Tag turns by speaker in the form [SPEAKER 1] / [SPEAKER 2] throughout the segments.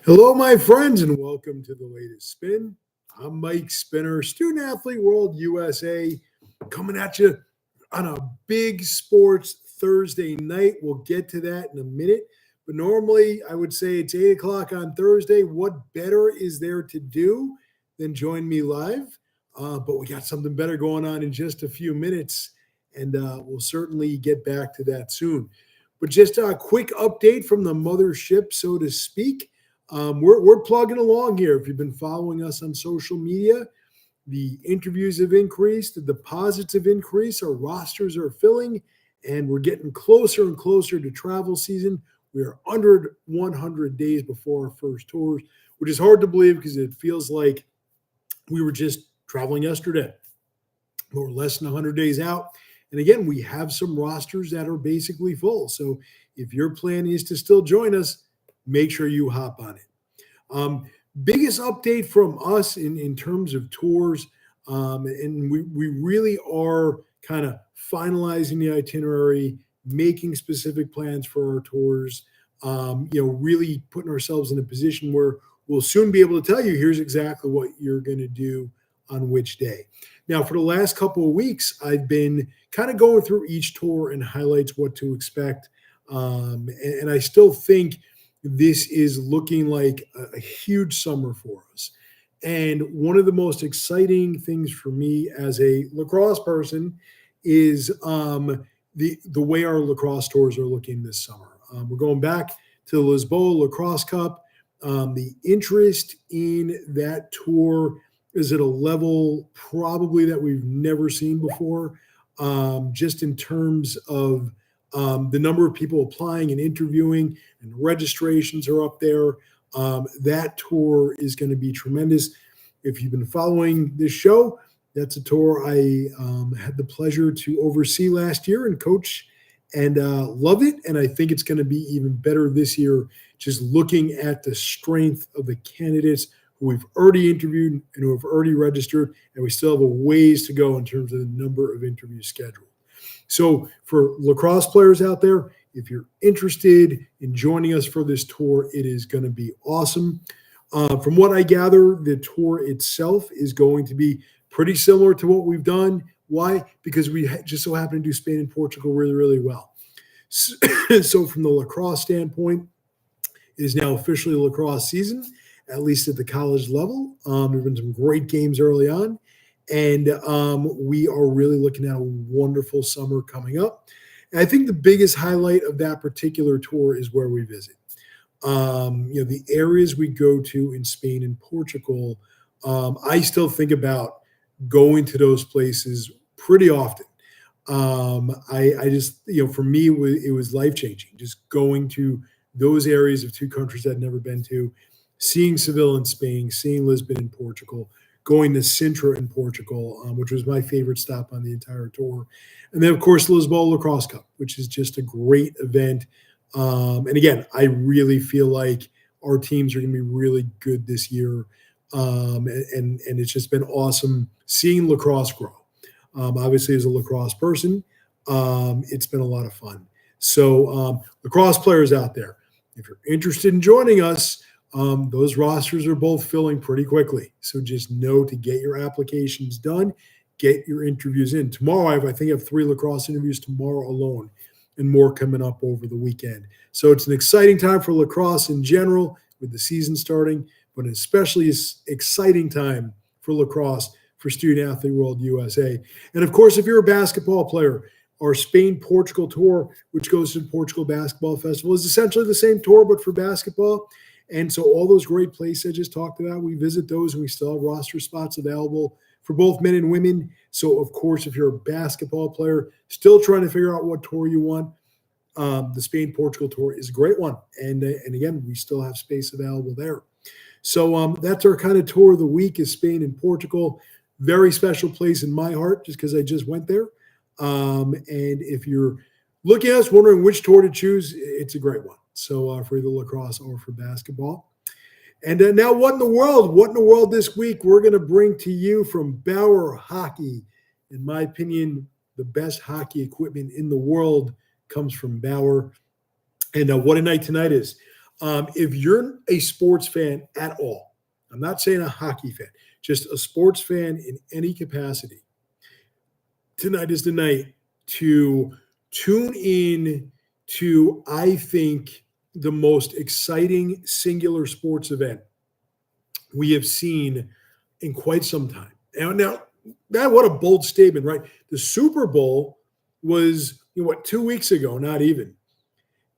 [SPEAKER 1] Hello, my friends, and welcome to the latest spin. I'm Mike Spinner, Student Athlete World USA, coming at you on a big sports Thursday night. We'll get to that in a minute. But normally, I would say it's 8 o'clock on Thursday. What better is there to do than join me live? But we got something better going on in just a few minutes, and we'll certainly get back to that soon. But just a quick update from the mothership, so to speak. We're plugging along here. If you've been following us on social media, the interviews have increased, the deposits have increased, our rosters are filling, and we're getting closer and closer to travel season. We are under 100 days before our first tours, which is hard to believe because it feels like we were just traveling yesterday. But we're less than 100 days out. And again, we have some rosters that are basically full. So if your plan is to still join us, make sure you hop on it. Biggest update from us in terms of tours, and we really are kind of finalizing the itinerary, making specific plans for our tours, really putting ourselves in a position where we'll soon be able to tell you here's exactly what you're going to do on which day. Now, for the last couple of weeks, I've been kind of going through each tour and highlights what to expect. And I still think this is looking like a huge summer for us. And one of the most exciting things for me as a lacrosse person is the way our lacrosse tours are looking this summer. We're going back to the Lisboa Lacrosse Cup. The interest in that tour is at a level probably that we've never seen before, just in terms of the number of people applying and interviewing, and registrations are up there. That tour is going to be tremendous. If you've been following this show, that's a tour I had the pleasure to oversee last year and coach, and love it. And I think it's going to be even better this year, just looking at the strength of the candidates who we've already interviewed and who have already registered, and we still have a ways to go in terms of the number of interviews scheduled. So for lacrosse players out there, if you're interested in joining us for this tour, it is going to be awesome. From what I gather, the tour itself is going to be pretty similar to what we've done. Why? Because we just so happen to do Spain and Portugal really, really well. So from the lacrosse standpoint, it is now officially lacrosse season, at least at the college level. There have been some great games early on. And we are really looking at a wonderful summer coming up. And I think the biggest highlight of that particular tour is where we visit. The areas we go to in Spain and Portugal, I still think about going to those places pretty often. I just, for me, it was life-changing, just going to those areas of two countries I'd never been to, seeing Seville in Spain, seeing Lisbon in Portugal, going to Sintra in Portugal, which was my favorite stop on the entire tour. And then, of course, Lisboa Lacrosse Cup, which is just a great event. And again, I really feel like our teams are going to be really good this year. And it's just been awesome seeing lacrosse grow. Obviously, as a lacrosse person, it's been a lot of fun. So lacrosse players out there, if you're interested in joining us, those rosters are both filling pretty quickly. So just know to get your applications done, get your interviews in. Tomorrow, I think I have 3 lacrosse interviews tomorrow alone, and more coming up over the weekend. So it's an exciting time for lacrosse in general with the season starting, but an especially exciting time for lacrosse for Student Athlete World USA. And of course, if you're a basketball player, our Spain-Portugal tour, which goes to the Portugal Basketball Festival, is essentially the same tour, but for basketball. And so all those great places I just talked about, we visit those, and we still have roster spots available for both men and women. So, of course, if you're a basketball player still trying to figure out what tour you want, the Spain-Portugal tour is a great one. And again, we still have space available there. So that's our kind of tour of the week, is Spain and Portugal. Very special place in my heart just because I just went there. And if you're looking at us wondering which tour to choose, it's a great one. So for either lacrosse or for basketball. And now what in the world? What in the world this week we're going to bring to you from Bauer Hockey. In my opinion, the best hockey equipment in the world comes from Bauer. And what a night tonight is. If you're a sports fan at all, I'm not saying a hockey fan, just a sports fan in any capacity, tonight is the night to tune in to, I think, the most exciting singular sports event we have seen in quite some time. Now, what a bold statement, right? The Super Bowl was, 2 weeks ago, not even.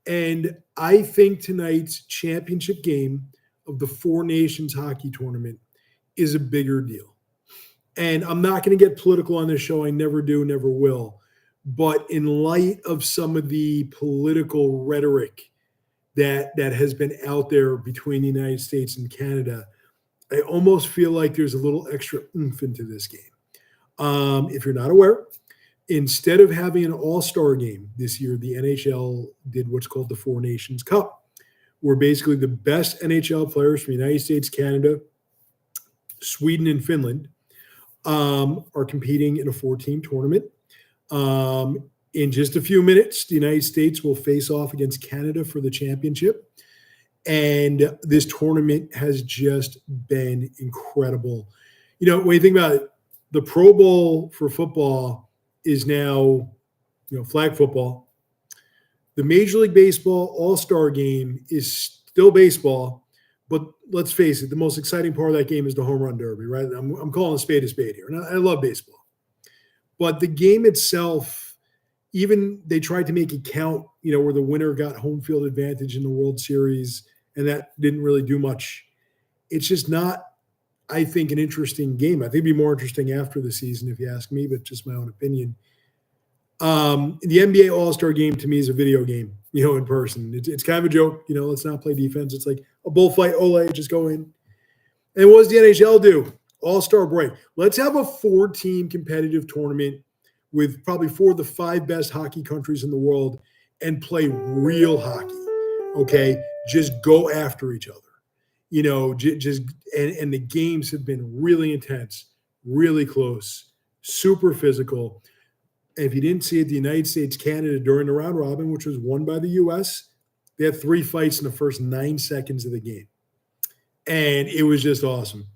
[SPEAKER 1] And I think tonight's championship game of the Four Nations hockey tournament is a bigger deal. And I'm not going to get political on this show. I never do, never will. But in light of some of the political rhetoric that has been out there between the United States and Canada, I almost feel like there's a little extra oomph into this game. If you're not aware, instead of having an all-star game this year, the NHL did what's called the Four Nations Cup, where basically the best NHL players from the United States, Canada, Sweden, and Finland are competing in a 4-team tournament. In just a few minutes, the United States will face off against Canada for the championship. And this tournament has just been incredible. When you think about it, the Pro Bowl for football is now, flag football. The Major League Baseball All-Star game is still baseball, but let's face it, the most exciting part of that game is the home run derby, right? I'm calling a spade here, and I love baseball. But the game itself, even they tried to make it count, where the winner got home field advantage in the World Series, and that didn't really do much. It's just not, I think, an interesting game. I think it'd be more interesting after the season, if you ask me, but just my own opinion. The NBA All-Star game to me is a video game, in person. It's kind of a joke, let's not play defense. It's like a bullfight, Ole, just go in. And what does the NHL do? All-Star break. Let's have a 4-team competitive tournament with probably 4 of the 5 best hockey countries in the world and play real hockey, okay? Just go after each other. And the games have been really intense, really close, super physical. And if you didn't see it, the United States, Canada during the round robin, which was won by the U.S., they had 3 fights in the first 9 seconds of the game. And it was just awesome.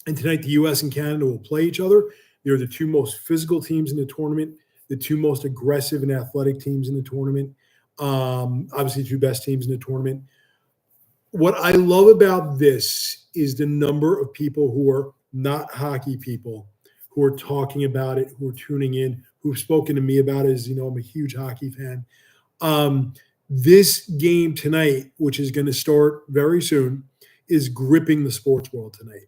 [SPEAKER 1] And tonight, the U.S. and Canada will play each other. They're the 2 most physical teams in the tournament, the 2 most aggressive and athletic teams in the tournament. Obviously, 2 best teams in the tournament. What I love about this is the number of people who are not hockey people, who are talking about it, who are tuning in, who've spoken to me about it. As you know, I'm a huge hockey fan. This game tonight, which is going to start very soon, is gripping the sports world tonight.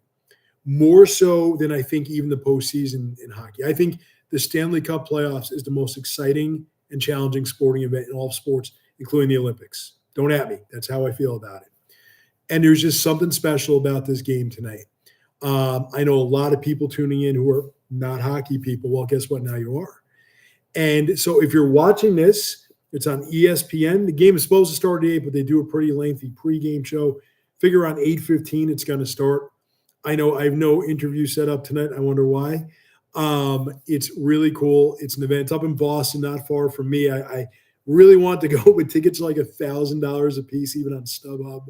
[SPEAKER 1] More so than I think even the postseason in hockey. I think the Stanley Cup playoffs is the most exciting and challenging sporting event in all of sports, including the Olympics. Don't at me. That's how I feel about it. And there's just something special about this game tonight. I know a lot of people tuning in who are not hockey people. Well, guess what? Now you are. And so if you're watching this, it's on ESPN. The game is supposed to start at 8, but they do a pretty lengthy pregame show. Figure around 8:15 it's going to start. I know I have no interview set up tonight. I wonder why. It's really cool. It's an event. It's up in Boston, not far from me. I really want to go, but tickets are like $1,000 a piece, even on StubHub.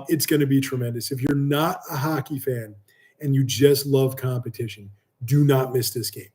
[SPEAKER 1] It's going to be tremendous. If you're not a hockey fan and you just love competition, do not miss this game.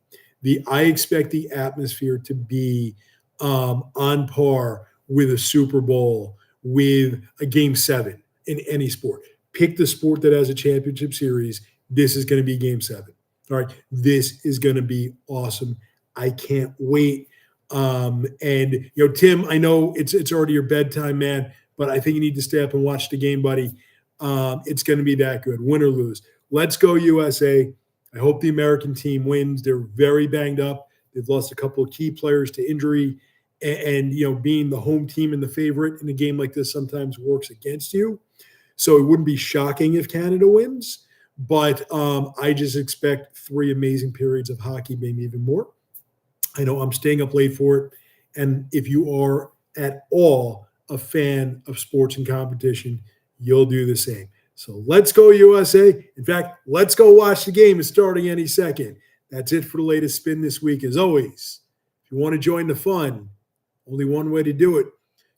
[SPEAKER 1] I expect the atmosphere to be on par with a Super Bowl, with a Game 7 in any sport. Pick the sport that has a championship series. This is going to be Game 7. All right. This is going to be awesome. I can't wait. And Tim, I know it's already your bedtime, man, but I think you need to stay up and watch the game, buddy. It's going to be that good, win or lose. Let's go USA. I hope the American team wins. They're very banged up. They've lost a couple of key players to injury, and being the home team and the favorite in a game like this sometimes works against you. So it wouldn't be shocking if Canada wins, but I just expect 3 amazing periods of hockey, maybe even more. I know I'm staying up late for it, and if you are at all a fan of sports and competition, you'll do the same. So let's go USA. In fact, let's go watch the game. It's starting any second. That's it for the latest spin this week. As always, if you want to join the fun, only one way to do it.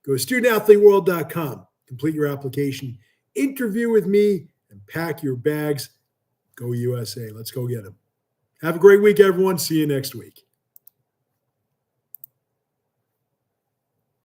[SPEAKER 1] Go to studentathleteworld.com. complete your application, interview with me, and pack your bags. Go USA. Let's go get them. Have a great week, everyone. See you next week.